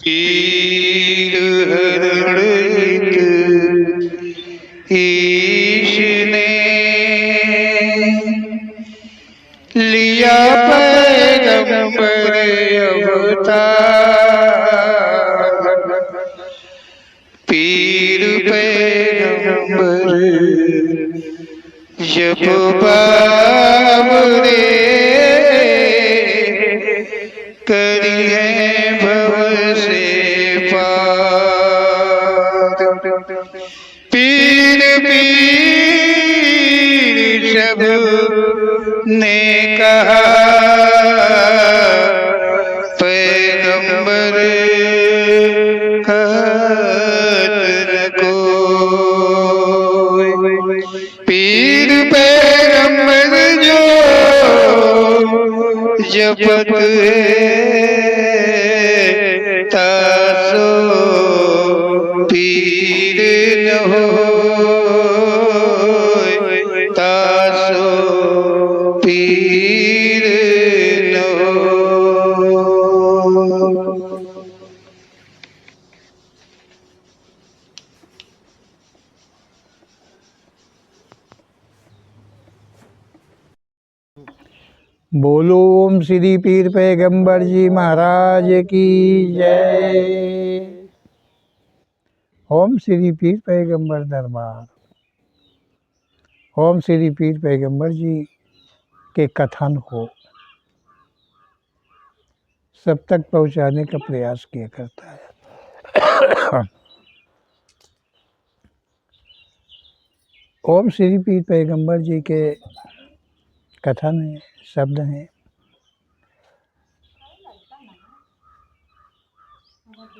पीर हरण ईश ने लिया पैगंबर अवतार। पीर पैगंबर जब बाबरे करी है भव से पार। पीर पीर सब ने कहा पैगंबर कहत न कोई। पीर पैगंबर जो जपत है तासो पीर न होय, तासो पीर न होय। बोलो ओम श्री पीर पैगंबर जी महाराज की जय। ओम श्री पीर पैगंबर दरबार। ओम श्री पीर पैगंबर जी के कथन को सब तक पहुंचाने का प्रयास किया करता है। ओम श्री पीर पैगंबर जी के कथन है, शब्द हैं।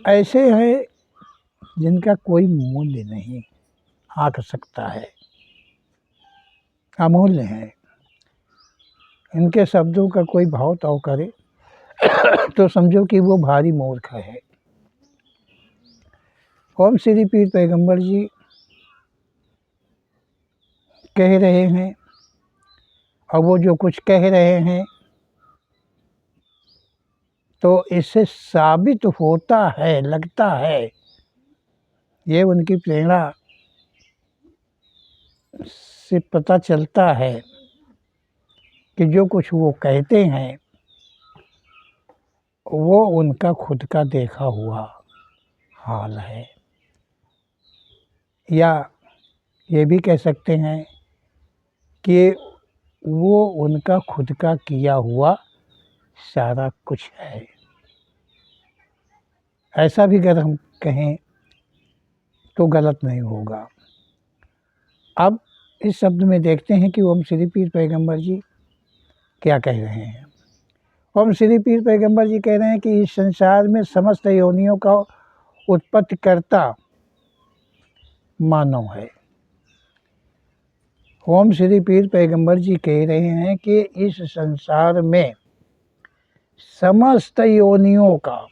ऐसे हैं जिनका कोई मूल्य नहीं आंक सकता है, अमूल्य है। इनके शब्दों का कोई भाव ताव करे तो समझो कि वो भारी मूर्ख है। ओम श्री पीर पैगंबर जी कह रहे हैं, और वो जो कुछ कह रहे हैं तो इससे साबित होता है, लगता है, ये उनकी प्रेरणा से पता चलता है कि जो कुछ वो कहते हैं वो उनका खुद का देखा हुआ हाल है, या ये भी कह सकते हैं कि वो उनका खुद का किया हुआ सारा कुछ है। ऐसा भी अगर हम कहें तो गलत नहीं होगा। अब इस शब्द में देखते हैं कि ओम श्री पीर पैगंबर जी क्या कह रहे हैं। ओम श्री पीर पैगंबर जी कह रहे हैं कि इस संसार में समस्त योनियों का उत्पत्ति करता मानव है। ओम श्री पीर पैगंबर जी कह रहे हैं कि इस संसार में समस्त योनियों का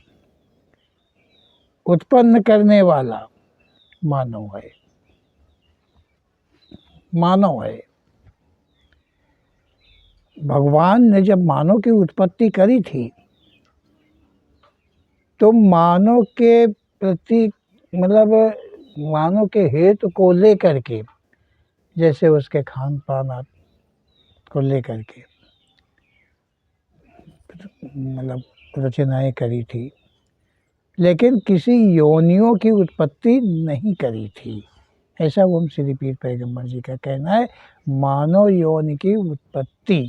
उत्पन्न करने वाला मानव है। मानव है। भगवान ने जब मानव की उत्पत्ति करी थी तो मानव के प्रति, मतलब मानव के हेतु को लेकर के, जैसे उसके खान पान को लेकर के मतलब रचनाएं करी थी, लेकिन किसी योनियों की उत्पत्ति नहीं करी थी। ऐसा ओम श्री पीर पैगंबर जी का कहना है। मानव योनि की उत्पत्ति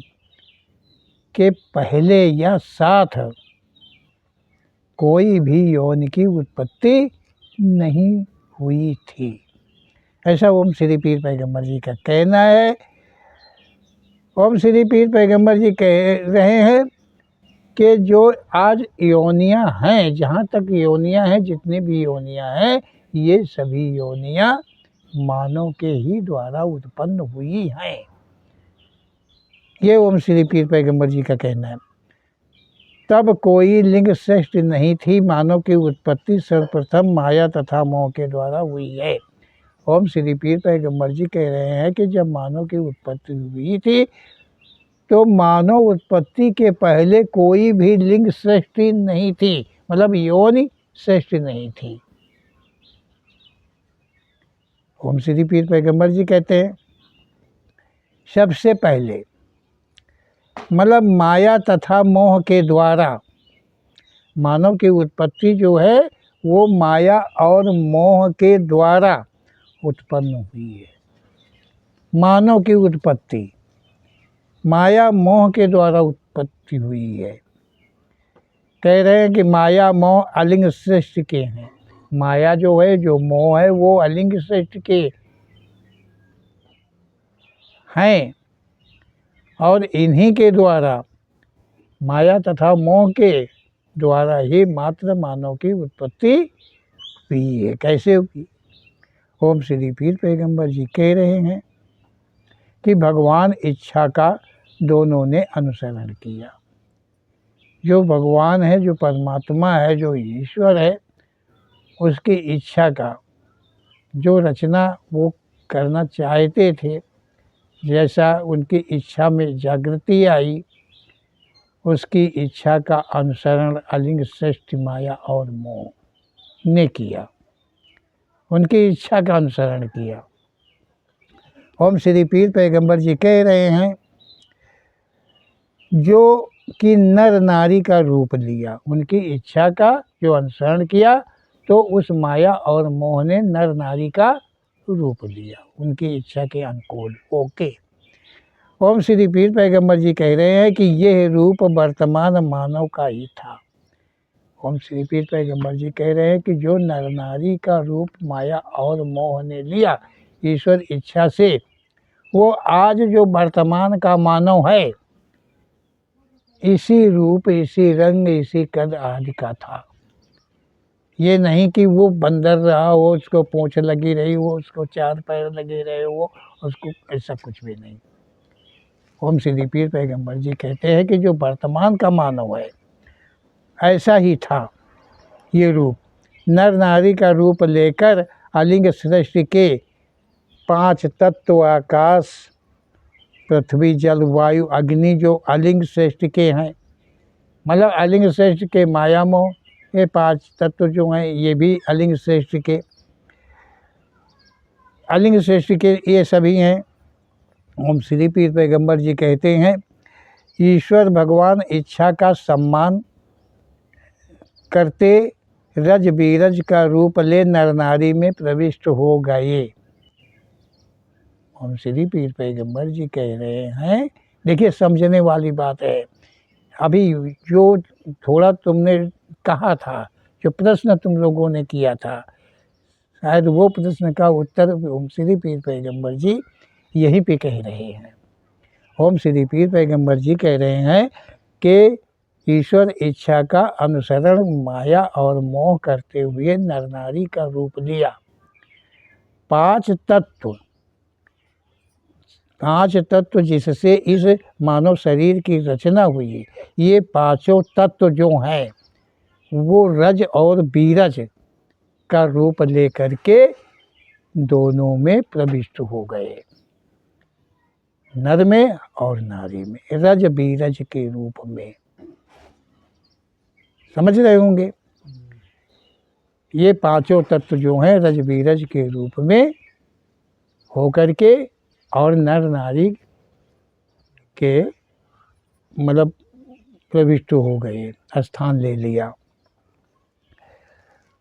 के पहले या साथ कोई भी योनि की उत्पत्ति नहीं हुई थी। ऐसा ओम श्री पीर पैगंबर जी का कहना है। ओम श्री पीर पैगंबर जी कह रहे हैं कि जो आज योनियां हैं, जहाँ तक योनियां हैं, जितनी भी योनियां हैं, ये सभी योनियां मानव के ही द्वारा उत्पन्न हुई हैं। ये ओम श्री पीर पैगंबर जी का कहना है। तब कोई लिंग श्रेष्ठ नहीं थी। मानव की उत्पत्ति सर्वप्रथम माया तथा मोह के द्वारा हुई है। ओम श्री पीर पैगंबर जी कह रहे हैं कि जब मानव की उत्पत्ति हुई थी तो मानव उत्पत्ति के पहले कोई भी लिंग सृष्टि नहीं थी, मतलब योनि श्रेष्ठ नहीं थी। ओम श्री पीर पैगंबर जी कहते हैं सबसे पहले मतलब माया तथा मोह के द्वारा मानव की उत्पत्ति जो है वो माया और मोह के द्वारा उत्पन्न हुई है। मानव की उत्पत्ति माया मोह के द्वारा उत्पत्ति हुई है। कह रहे हैं कि माया मोह अलिंग श्रेष्ठ के हैं। माया जो है जो मोह है वो अलिंग श्रेष्ठ के हैं और इन्हीं के द्वारा माया तथा मोह के द्वारा ही मात्र मानव की उत्पत्ति हुई है। कैसे हुई? ओम श्री पीर पैगंबर जी कह रहे हैं कि भगवान इच्छा का दोनों ने अनुसरण किया। जो भगवान है, जो परमात्मा है, जो ईश्वर है, उसकी इच्छा का जो रचना वो करना चाहते थे, जैसा उनकी इच्छा में जागृति आई, उसकी इच्छा का अनुसरण अलिंग श्रेष्ठ माया और मोह ने किया। उनकी इच्छा का अनुसरण किया। ओम श्री पीर पैगंबर जी कह रहे हैं जो कि नर नारी का रूप लिया, उनकी इच्छा का जो अनुसरण किया तो उस माया और मोह ने नर नारी का रूप लिया उनकी इच्छा के अनुकूल। ओके। ओम श्री पीर पैगंबर जी कह रहे हैं कि यह रूप वर्तमान मानव का ही था। ओम श्री पीर पैगंबर जी कह रहे हैं कि जो नर नारी का रूप माया और मोह ने लिया ईश्वर इच्छा से, वो आज जो वर्तमान का मानव है इसी रूप, इसी रंग, इसी कद आदि का था। ये नहीं कि वो बंदर रहा हो, उसको पूंछ लगी रही हो, उसको चार पैर लगे रहे हो, उसको ऐसा कुछ भी नहीं। ओम श्री पीर पैगंबर जी कहते हैं कि जो वर्तमान का मानव है ऐसा ही था। ये रूप नर नारी का रूप लेकर अलिंग सृष्टि के 5 तत्व आकाश, पृथ्वी, जल, वायु, अग्नि जो अलिंग श्रेष्ठ के हैं, मतलब अलिंग श्रेष्ठ के माया मोह, ये 5 तत्व जो हैं ये भी अलिंग श्रेष्ठ के, अलिंग श्रेष्ठ के ये सभी हैं। ओम श्री पीर पैगंबर जी कहते हैं ईश्वर भगवान इच्छा का सम्मान करते रज बीरज का रूप ले नर नारी में प्रविष्ट हो गए। ओम श्री पीर पैगंबर जी कह रहे हैं, देखिए समझने वाली बात है। अभी जो थोड़ा तुमने कहा था, जो प्रश्न तुम लोगों ने किया था, शायद वो प्रश्न का उत्तर ओम श्री पीर पैगंबर जी यहीं पे कह रहे हैं। ओम श्री पीर पैगंबर जी कह रहे हैं कि ईश्वर इच्छा का अनुसरण माया और मोह करते हुए नर नारी का रूप लिया। 5 तत्व जिससे इस मानव शरीर की रचना हुई, ये 5 तत्व जो हैं वो रज और बीरज का रूप लेकर के दोनों में प्रविष्ट हो गए, नर में और नारी में, रज बीरज के रूप में। समझ रहे होंगे, ये 5 तत्व जो हैं रज बीरज के रूप में होकर के और नर नारी के मतलब प्रविष्ट हो गए, स्थान ले लिया।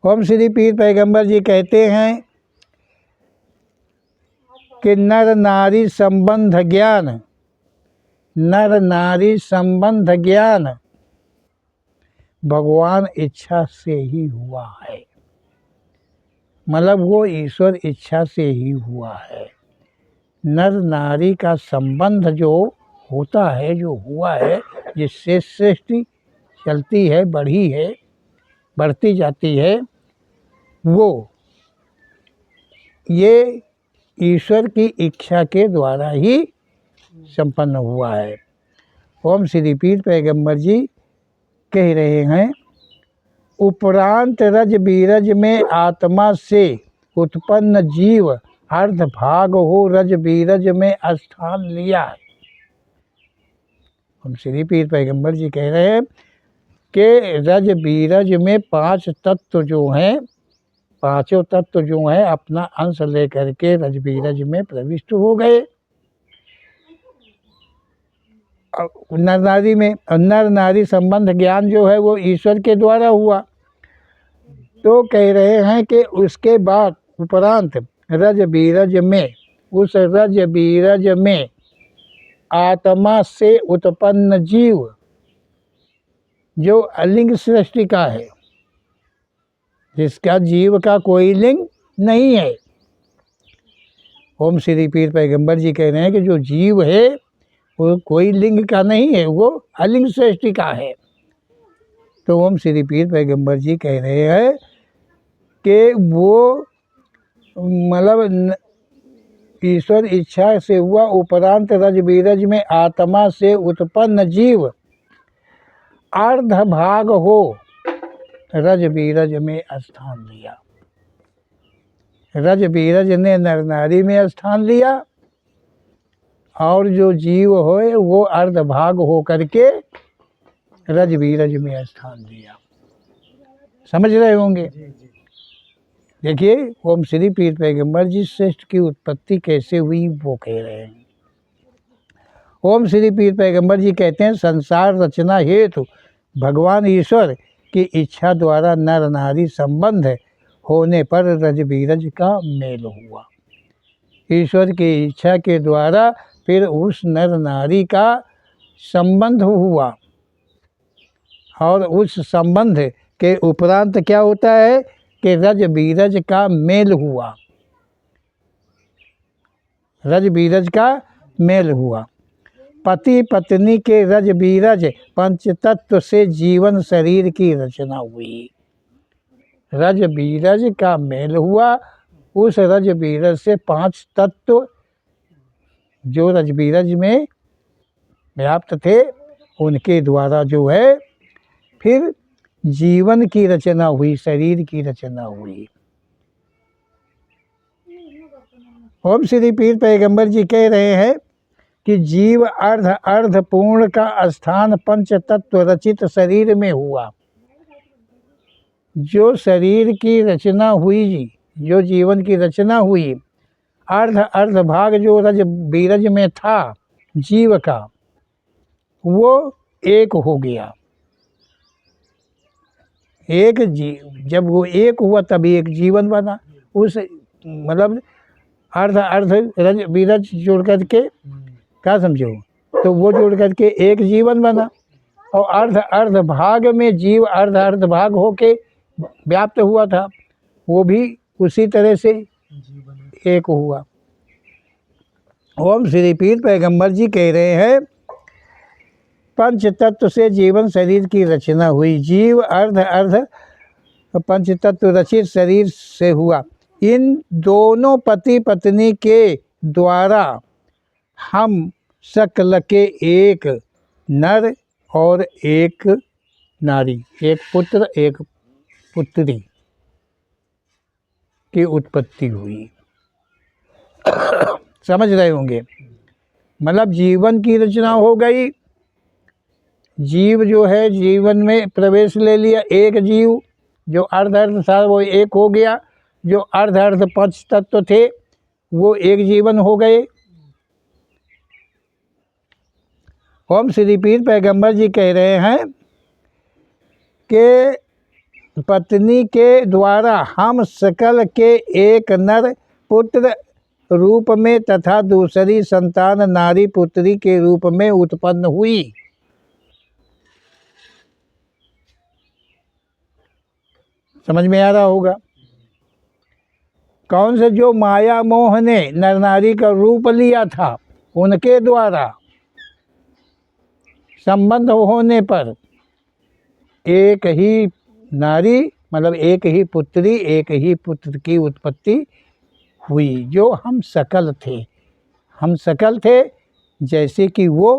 ओम श्री पीर पैगंबर जी कहते हैं कि नर नारी संबंध ज्ञान, नर नारी संबंध ज्ञान भगवान इच्छा से ही हुआ है, मतलब वो ईश्वर इच्छा से ही हुआ है। नर नारी का संबंध जो होता है, जो हुआ है, जिससे सृष्टि चलती है, बढ़ी है, बढ़ती जाती है, वो ये ईश्वर की इच्छा के द्वारा ही संपन्न हुआ है। ओम श्री पीर पैगंबर जी कह रहे हैं उपरांत रज बीरज में आत्मा से उत्पन्न जीव अर्ध भाग हो रज बीरज में स्थान लिया है। हम श्री पीर पैगंबर जी कह रहे हैं कि रज बीरज में 5 तत्व जो हैं, पांचों तत्व जो हैं अपना अंश लेकर के रज बीरज में प्रविष्ट हो गए नर नारी में। नर नारी संबंध ज्ञान जो है वो ईश्वर के द्वारा हुआ। तो कह रहे हैं कि उसके बाद उपरांत रज बीरज में, उस रज बीरज में आत्मा से उत्पन्न जीव जो अलिंग सृष्टि का है, जिसका जीव का कोई लिंग नहीं है। ओम श्री पीर पैगंबर जी कह रहे हैं कि जो जीव है वो कोई लिंग का नहीं है, वो अलिंग सृष्टि का है। तो ओम श्री पीर पैगंबर जी कह रहे हैं कि वो मतलब ईश्वर इच्छा से हुआ, उपरांत रज बीरज में आत्मा से उत्पन्न जीव अर्ध भाग हो रज बीरज में स्थान लिया। रज बीरज ने नर नारी में स्थान लिया और जो जीव होए वो अर्ध भाग हो करके रज बीरज में स्थान लिया। समझ रहे होंगे। देखिए ओम श्री पीर पैगंबर जी श्रेष्ठ की उत्पत्ति कैसे हुई वो कह रहे हैं। ओम श्री पीर पैगंबर जी कहते हैं संसार रचना हेतु भगवान ईश्वर की इच्छा द्वारा नर नारी संबंध होने पर रज बीरज का मेल हुआ। ईश्वर की इच्छा के द्वारा फिर उस नर नारी का संबंध हुआ और उस संबंध के उपरांत क्या होता है कि रज बीरज का मेल हुआ। रज बीरज का मेल हुआ। पति पत्नी के रज बीरज पंचतत्व से जीवन शरीर की रचना हुई। रज बीरज का मेल हुआ। उस रज बीरज से 5 तत्व जो रज बीरज में व्याप्त थे उनके द्वारा जो है फिर जीवन की रचना हुई, शरीर की रचना हुई। ओम श्री पीर पैगंबर जी कह रहे हैं कि जीव अर्ध अर्ध पूर्ण का स्थान पंच तत्व रचित शरीर में हुआ। जो शरीर की रचना हुई जी, जो जीवन की रचना हुई, अर्ध अर्ध भाग जो रज बीरज में था जीव का, वो एक हो गया। एक जीव जब वो एक हुआ तभी एक जीवन बना। उस मतलब अर्ध अर्ध रज बीरज जोड़ करके क्या समझो, तो वो जोड़ करके एक जीवन बना और अर्ध अर्ध भाग में जीव अर्ध अर्ध भाग होके व्याप्त हुआ था, वो भी उसी तरह से एक हुआ। ओम श्री पीर पैगंबर जी कह रहे हैं पंच तत्व से जीवन शरीर की रचना हुई। जीव अर्ध अर्ध पंच तत्व रचित शरीर से हुआ। इन दोनों पति पत्नी के द्वारा हम सकल के एक नर और एक नारी, एक पुत्र एक पुत्री की उत्पत्ति हुई। समझ रहे होंगे। मतलब जीवन की रचना हो गई। जीव जो है जीवन में प्रवेश ले लिया। एक जीव जो अर्ध अर्ध था वो एक हो गया। जो अर्ध अर्ध पंच तत्व थे वो एक जीवन हो गए। ओम श्री पीर पैगंबर जी कह रहे हैं कि पत्नी के द्वारा हम सकल के एक नर पुत्र रूप में तथा दूसरी संतान नारी पुत्री के रूप में उत्पन्न हुई। समझ में आ रहा होगा। कौन से जो माया मोह ने नर नारी का रूप लिया था उनके द्वारा संबंध होने पर एक ही नारी मतलब एक ही पुत्री एक ही पुत्र की उत्पत्ति हुई। जो हम सकल थे, हम सकल थे जैसे कि वो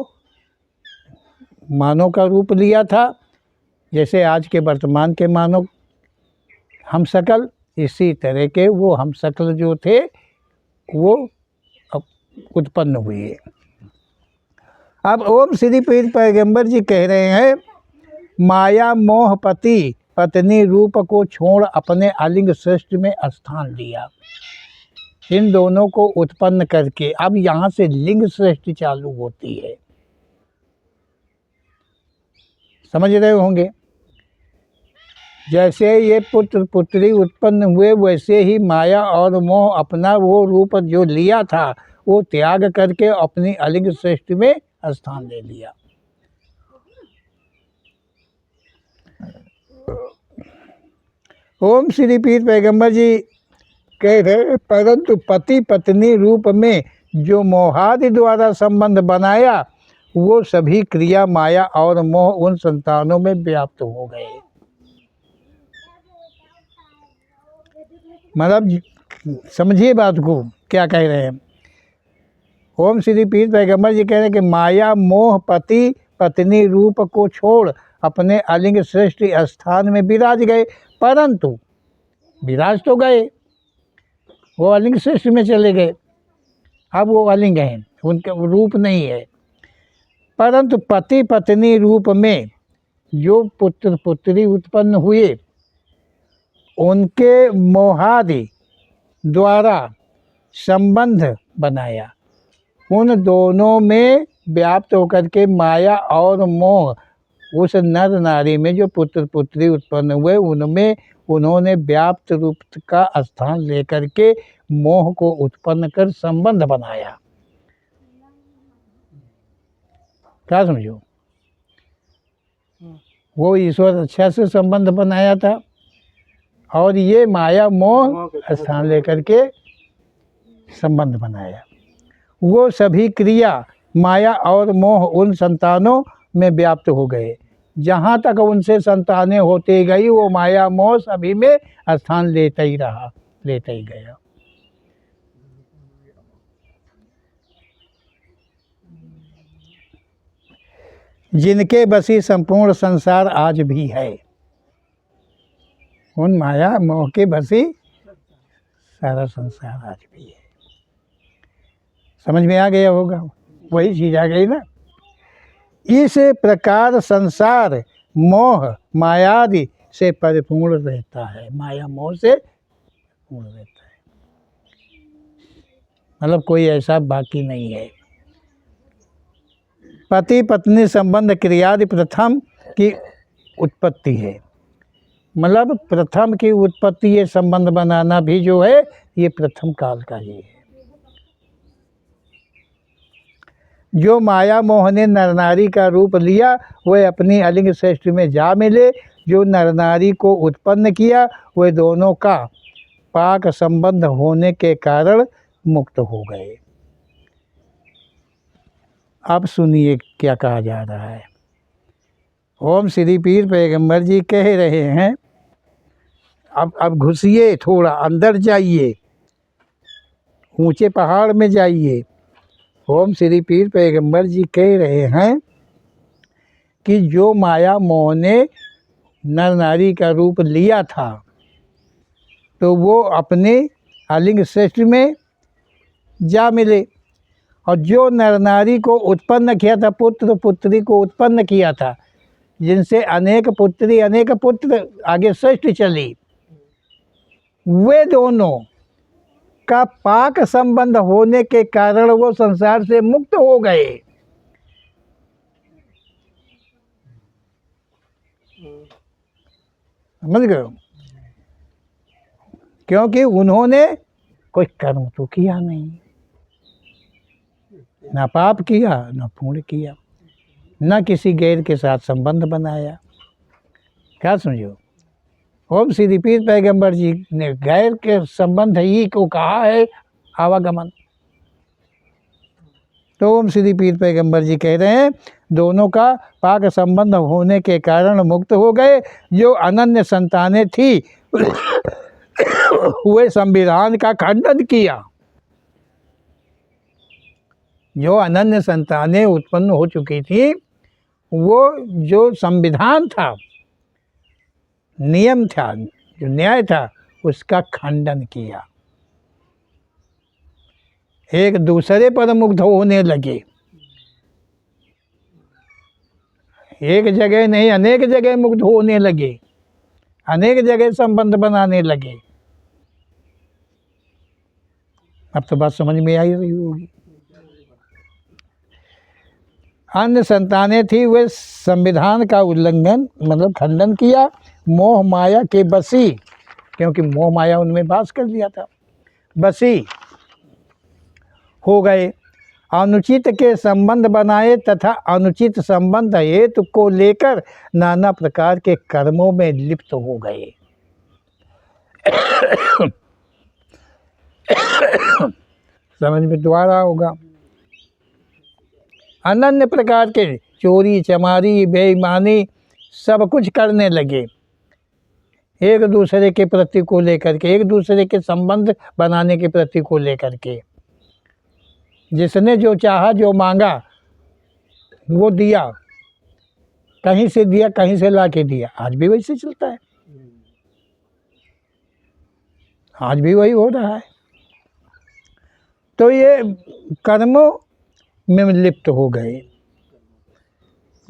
मानव का रूप लिया था, जैसे आज के वर्तमान के मानव हम सकल, इसी तरह के वो हम सकल जो थे वो उत्पन्न हुए। अब ओम श्री पीर पैगंबर जी कह रहे हैं माया मोहपति पत्नी रूप को छोड़ अपने अलिंग श्रेष्ठ में स्थान लिया। इन दोनों को उत्पन्न करके अब यहाँ से लिंग श्रेष्ठ चालू होती है, समझ रहे होंगे। जैसे ये पुत्र पुत्री उत्पन्न हुए वैसे ही माया और मोह अपना वो रूप जो लिया था वो त्याग करके अपनी अलिंग श्रेष्ठ में स्थान ले लिया। ओम श्री पीर पैगंबर जी कह रहे, परंतु पति पत्नी रूप में जो मोहादि द्वारा संबंध बनाया वो सभी क्रिया माया और मोह उन संतानों में व्याप्त हो गए। मतलब समझिए बात को क्या कह रहे हैं। ओम श्री पीर पैगंबर जी कह रहे हैं कि माया मोह पति पत्नी रूप को छोड़ अपने अलिंग श्रेष्ठ स्थान में विराज गए, परंतु विराज तो गए, वो अलिंग श्रेष्ठ में चले गए, अब वो अलिंग हैं, उनका रूप नहीं है। परंतु पति पत्नी रूप में जो पुत्र पुत्री उत्पन्न हुए उनके मोहादि द्वारा संबंध बनाया, उन दोनों में व्याप्त होकर के माया और मोह उस नर नारी में जो पुत्र पुत्री उत्पन्न हुए उनमें उन्होंने व्याप्त रूप का स्थान लेकर के मोह को उत्पन्न कर संबंध बनाया। क्या समझो, वो ईश्वर अच्छा से संबंध बनाया था और ये माया मोह स्थान लेकर के संबंध बनाया। वो सभी क्रिया माया और मोह उन संतानों में व्याप्त हो गए, जहाँ तक उनसे संतानें होते गई वो माया मोह सभी में स्थान लेता ही रहा, लेता ही गया। जिनके बसी संपूर्ण संसार आज भी है, उन माया मोह के बसी सारा संसार आज भी है। समझ में आ गया होगा, वही चीज आ गई ना। इस प्रकार संसार मोह मायादि से परिपूर्ण रहता है, माया मोह से पूर्ण रहता है, मतलब कोई ऐसा बाकी नहीं है। पति पत्नी संबंध क्रियादि प्रथम की उत्पत्ति है, मतलब प्रथम की उत्पत्ति, ये संबंध बनाना भी जो है ये प्रथम काल का ही है। जो माया मोह ने नर नारी का रूप लिया वह अपनी अलिंग श्रेष्ठ में जा मिले, जो नर नारी को उत्पन्न किया वह दोनों का पाक संबंध होने के कारण मुक्त हो गए। अब सुनिए क्या कहा जा रहा है। ओम श्री पीर पैगंबर जी कह रहे हैं, अब घुसिए, थोड़ा अंदर जाइए, ऊंचे पहाड़ में जाइए। ओम श्री पीर पैगंबर जी कह रहे हैं कि जो माया मोह ने नर नारी का रूप लिया था तो वो अपने अलिंग श्रेष्ठ में जा मिले, और जो नर नारी को उत्पन्न किया था, पुत्र पुत्री को उत्पन्न किया था, जिनसे अनेक पुत्री अनेक पुत्र आगे श्रेष्ठ चली, वे दोनों का पाक संबंध होने के कारण वो संसार से मुक्त हो गए। समझ गए? क्योंकि उन्होंने कोई कर्म तो किया नहीं, ना पाप किया ना पुण्य किया, ना किसी गैर के साथ संबंध बनाया। क्या समझो? ओम श्री पीर पैगंबर जी ने गैर के संबंध ही को कहा है आवागमन। तो ओम श्री पीर पैगंबर जी कह रहे हैं दोनों का पाक संबंध होने के कारण मुक्त हो गए। जो अनन्य संतानें थी हुए संविधान का खंडन किया। जो अनन्य संतानें उत्पन्न हो चुकी थी वो जो संविधान था, नियम था, जो न्याय था, उसका खंडन किया, एक दूसरे पर मुग्ध होने लगे। एक जगह नहीं, अनेक जगह मुक्त होने लगे, अनेक जगह संबंध बनाने लगे। अब तो बात समझ में आई रही होगी। अन्य संतानें थी, वे संविधान का उल्लंघन मतलब खंडन किया, मोह माया के बसी, क्योंकि मोह माया उनमें वास कर लिया था, बसी हो गए। अनुचित के संबंध बनाए तथा अनुचित संबंध हेतु को लेकर नाना प्रकार के कर्मों में लिप्त हो गए। समझ में द्वारा होगा। अनन्य प्रकार के चोरी चमारी बेईमानी सब कुछ करने लगे, एक दूसरे के प्रति को लेकर के, एक दूसरे के संबंध बनाने के प्रति को लेकर के। जिसने जो चाहा जो मांगा वो दिया, कहीं से दिया कहीं से ला के दिया। आज भी वैसे चलता है, आज भी वही हो रहा है। तो ये कर्मों में लिप्त हो गए,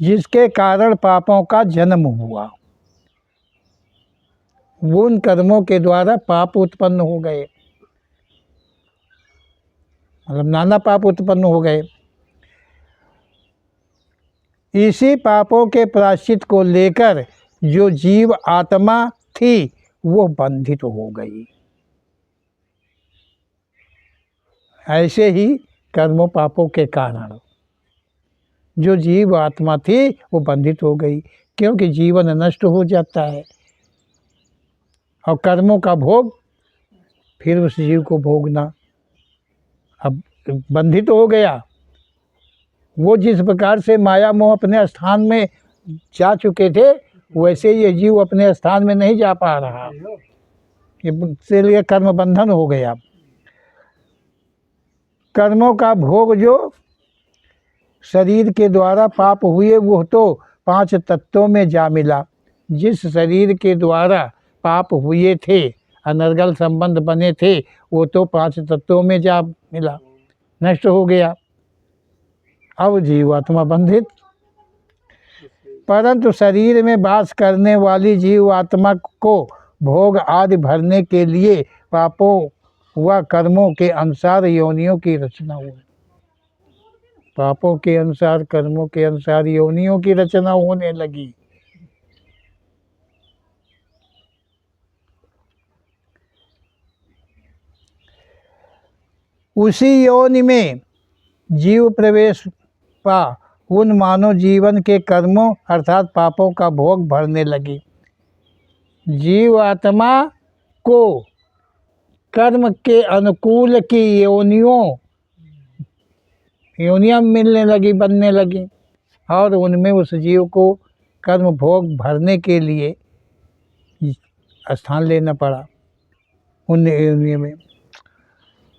जिसके कारण पापों का जन्म हुआ। उन कर्मों के द्वारा पाप उत्पन्न हो गए, मतलब नाना पाप उत्पन्न हो गए। इसी पापों के प्रायश्चित को लेकर जो जीव आत्मा थी वो बंधित हो गई। ऐसे ही कर्मों पापों के कारण जो जीव आत्मा थी वो बंधित हो गई, क्योंकि जीवन नष्ट हो जाता है और कर्मों का भोग फिर उस जीव को भोगना। अब बंधित हो गया, वो जिस प्रकार से माया मोह अपने स्थान में जा चुके थे, वैसे ये जीव अपने स्थान में नहीं जा पा रहा, इसलिए कर्म बंधन हो गया। कर्मों का भोग जो शरीर के द्वारा पाप हुए वो तो 5 तत्वों में जा मिला। जिस शरीर के द्वारा पाप हुए थे, अनर्गल संबंध बने थे, वो तो 5 तत्वों में जा मिला, नष्ट हो गया। अब जीवात्मा बंधित। परंतु शरीर में वास करने वाली जीवात्मा को भोग आदि भरने के लिए पापों व कर्मों के अनुसार योनियों की रचना हुई। पापों के अनुसार कर्मों के अनुसार योनियों की रचना होने लगी। उसी योनि में जीव प्रवेश पा उन मानव जीवन के कर्मों अर्थात पापों का भोग भरने लगी। जीव आत्मा को कर्म के अनुकूल की योनियां मिलने लगी, बनने लगी, और उनमें उस जीव को कर्म भोग भरने के लिए स्थान लेना पड़ा। उन योनियों में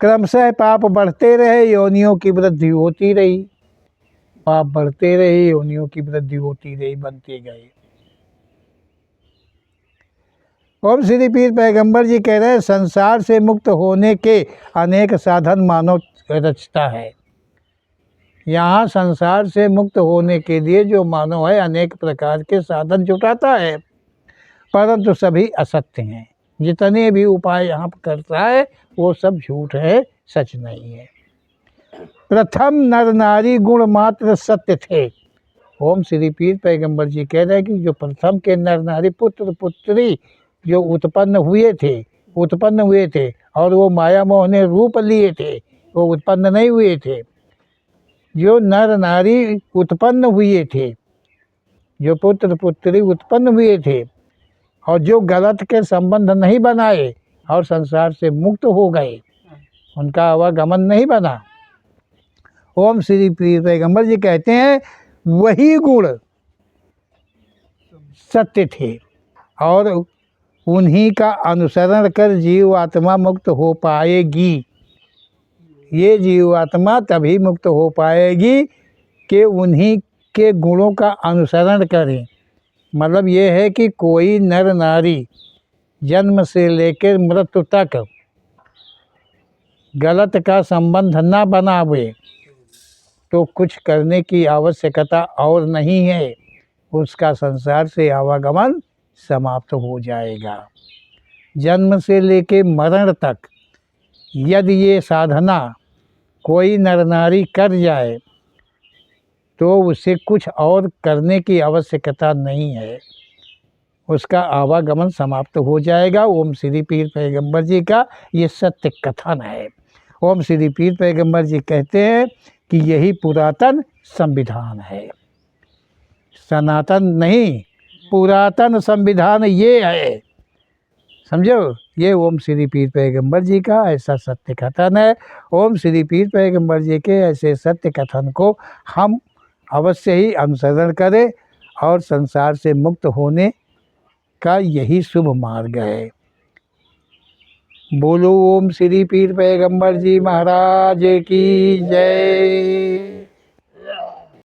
क्रमशः पाप बढ़ते रहे, योनियों की वृद्धि होती रही। पाप बढ़ते रहे, योनियों की वृद्धि होती रही, बनते गए। ओम श्री पीर पैगंबर जी कह रहे हैं, संसार से मुक्त होने के अनेक साधन मानव रचता है। यहाँ संसार से मुक्त होने के लिए जो मानव है अनेक प्रकार के साधन जुटाता है, परंतु सभी असत्य हैं। जितने भी उपाय यहाँ करता है वो सब झूठ है, सच नहीं है। प्रथम नर नारी गुण मात्र सत्य थे। ओम श्री पीर पैगंबर जी कह रहे हैं कि जो प्रथम के नर नारी पुत्र पुत्री जो उत्पन्न हुए थे और वो माया मोह ने रूप लिए थे, वो उत्पन्न नहीं हुए थे। जो नर नारी उत्पन्न हुए थे, जो पुत्र पुत्री उत्पन्न हुए थे और जो गलत के संबंध नहीं बनाए और संसार से मुक्त हो गए, उनका आवागमन नहीं बना। ओम श्री पीर पैगंबर जी कहते हैं वही गुण सत्य थे और उन्हीं का अनुसरण कर जीव आत्मा मुक्त हो पाएगी। ये जीवात्मा तभी मुक्त हो पाएगी कि उन्हीं के गुणों का अनुसरण करें। मतलब ये है कि कोई नर नारी जन्म से लेकर मृत्यु तक गलत का संबंध न बनावे तो कुछ करने की आवश्यकता और नहीं है। उसका संसार से आवागमन समाप्त हो जाएगा। जन्म से लेके मरण तक यदि ये साधना कोई नर नारी कर जाए तो उसे कुछ और करने की आवश्यकता नहीं है, उसका आवागमन समाप्त हो जाएगा। ओम श्री पीर पैगंबर जी का ये सत्य कथन है। ओम श्री पीर पैगंबर जी कहते हैं कि यही पुरातन संविधान है, सनातन नहीं, पुरातन संविधान ये है, समझो। ये ओम श्री पीर पैगंबर जी का ऐसा सत्य कथन है। ओम श्री पीर पैगंबर जी के ऐसे सत्य कथन को हम अवश्य ही अनुसरण करें और संसार से मुक्त होने का यही शुभ मार्ग है। बोलो ओम श्री पीर पैगंबर जी महाराज की जय।